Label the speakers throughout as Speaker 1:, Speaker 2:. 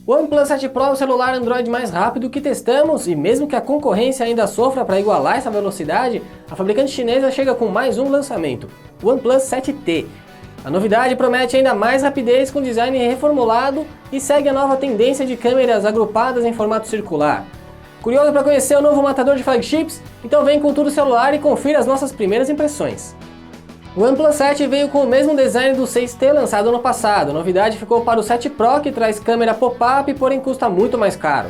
Speaker 1: O OnePlus 7 Pro é o celular Android mais rápido que testamos e mesmo que a concorrência ainda sofra para igualar essa velocidade, a fabricante chinesa chega com mais um lançamento, o OnePlus 7T. A novidade promete ainda mais rapidez com design reformulado e segue a nova tendência de câmeras agrupadas em formato circular. Curioso para conhecer o novo matador de flagships? Então vem com tudo celular e confira as nossas primeiras impressões. O OnePlus 7 veio com o mesmo design do 6T lançado no passado. A novidade ficou para o 7 Pro, que traz câmera pop-up, porém custa muito mais caro.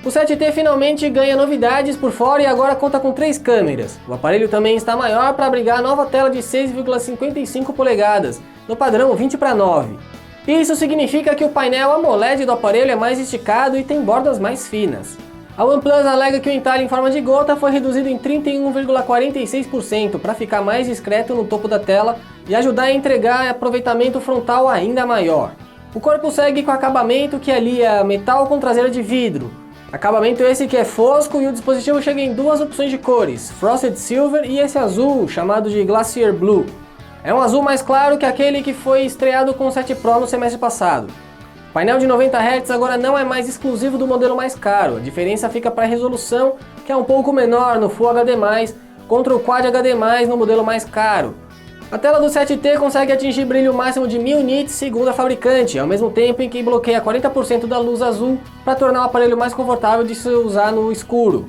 Speaker 1: O 7T finalmente ganha novidades por fora e agora conta com 3 câmeras. O aparelho também está maior para abrigar a nova tela de 6,55 polegadas, no padrão 20:9. Isso significa que o painel AMOLED do aparelho é mais esticado e tem bordas mais finas. A OnePlus alega que o entalhe em forma de gota foi reduzido em 31,46% para ficar mais discreto no topo da tela e ajudar a entregar aproveitamento frontal ainda maior. O corpo segue com acabamento que alia metal com traseira de vidro. Acabamento esse que é fosco e o dispositivo chega em 2 opções de cores, Frosted Silver e esse azul, chamado de Glacier Blue. É um azul mais claro que aquele que foi estreado com o 7 Pro no semestre passado. O painel de 90 Hz agora não é mais exclusivo do modelo mais caro, a diferença fica para a resolução, que é um pouco menor no Full HD+, contra o Quad HD+, no modelo mais caro. A tela do 7T consegue atingir brilho máximo de 1000 nits segundo a fabricante, ao mesmo tempo em que bloqueia 40% da luz azul para tornar o aparelho mais confortável de se usar no escuro.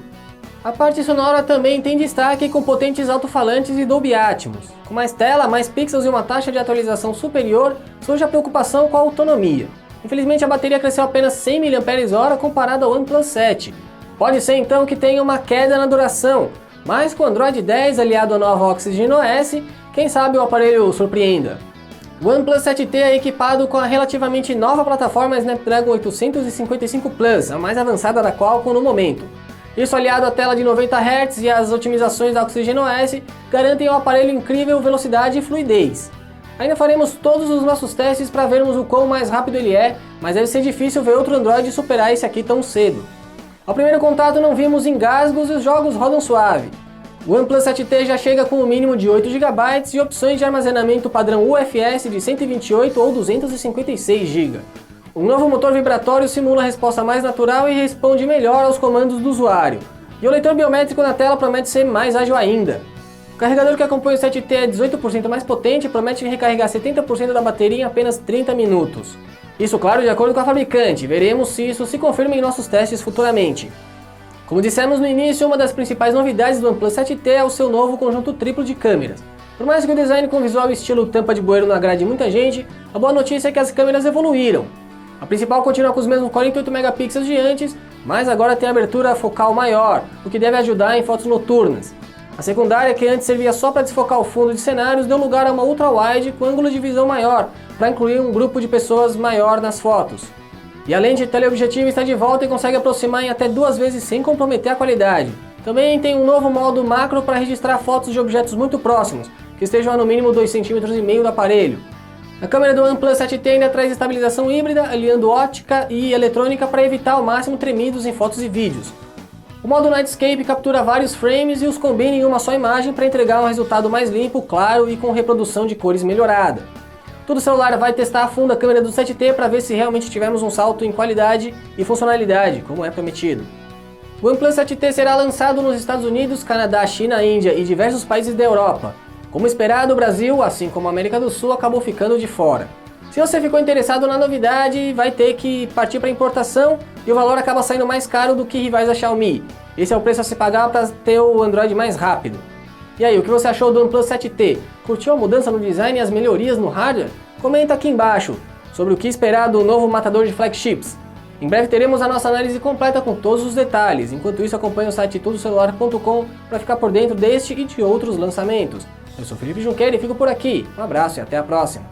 Speaker 1: A parte sonora também tem destaque com potentes alto-falantes e Dolby Atmos. Com mais tela, mais pixels e uma taxa de atualização superior, surge a preocupação com a autonomia. Infelizmente a bateria cresceu apenas 100 mAh comparado ao OnePlus 7. Pode ser então que tenha uma queda na duração, mas com o Android 10 aliado à nova Oxygen OS, quem sabe o aparelho surpreenda. O OnePlus 7T é equipado com a relativamente nova plataforma Snapdragon 855 Plus, a mais avançada da Qualcomm no momento. Isso aliado à tela de 90 Hz e às otimizações da Oxygen OS garantem ao aparelho incrível velocidade e fluidez. Ainda faremos todos os nossos testes para vermos o quão mais rápido ele é, mas deve ser difícil ver outro Android superar esse aqui tão cedo. Ao primeiro contato não vimos engasgos e os jogos rodam suave. O OnePlus 7T já chega com um mínimo de 8 GB e opções de armazenamento padrão UFS de 128 ou 256 GB. Um novo motor vibratório simula a resposta mais natural e responde melhor aos comandos do usuário. E o leitor biométrico na tela promete ser mais ágil ainda. O carregador que acompanha o 7T é 18% mais potente e promete recarregar 70% da bateria em apenas 30 minutos. Isso, claro, de acordo com a fabricante. Veremos se isso se confirma em nossos testes futuramente. Como dissemos no início, uma das principais novidades do OnePlus 7T é o seu novo conjunto triplo de câmeras. Por mais que o design com visual estilo tampa de bueiro não agrade muita gente, a boa notícia é que as câmeras evoluíram. A principal continua com os mesmos 48 megapixels de antes, mas agora tem abertura focal maior, o que deve ajudar em fotos noturnas. A secundária, que antes servia só para desfocar o fundo de cenários, deu lugar a uma ultra-wide com ângulo de visão maior, para incluir um grupo de pessoas maior nas fotos. E a lente teleobjetiva está de volta e consegue aproximar em até 2 vezes sem comprometer a qualidade. Também tem um novo modo macro para registrar fotos de objetos muito próximos, que estejam a no mínimo 2,5 cm do aparelho. A câmera do OnePlus 7T ainda traz estabilização híbrida, aliando óptica e eletrônica para evitar ao máximo tremidos em fotos e vídeos. O modo Nightscape captura vários frames e os combina em uma só imagem para entregar um resultado mais limpo, claro e com reprodução de cores melhorada. Todo celular vai testar a fundo a câmera do 7T para ver se realmente tivemos um salto em qualidade e funcionalidade, como é prometido. O OnePlus 7T será lançado nos Estados Unidos, Canadá, China, Índia e diversos países da Europa. Como esperado, o Brasil, assim como a América do Sul, acabou ficando de fora. Se você ficou interessado na novidade, vai ter que partir para importação e o valor acaba saindo mais caro do que rivais da Xiaomi. Esse é o preço a se pagar para ter o Android mais rápido. E aí, o que você achou do OnePlus 7T? Curtiu a mudança no design e as melhorias no hardware? Comenta aqui embaixo sobre o que esperar do novo matador de flagships. Em breve teremos a nossa análise completa com todos os detalhes. Enquanto isso, acompanhe o site tudocelular.com para ficar por dentro deste e de outros lançamentos. Eu sou Felipe Junqueira e fico por aqui. Um abraço e até a próxima.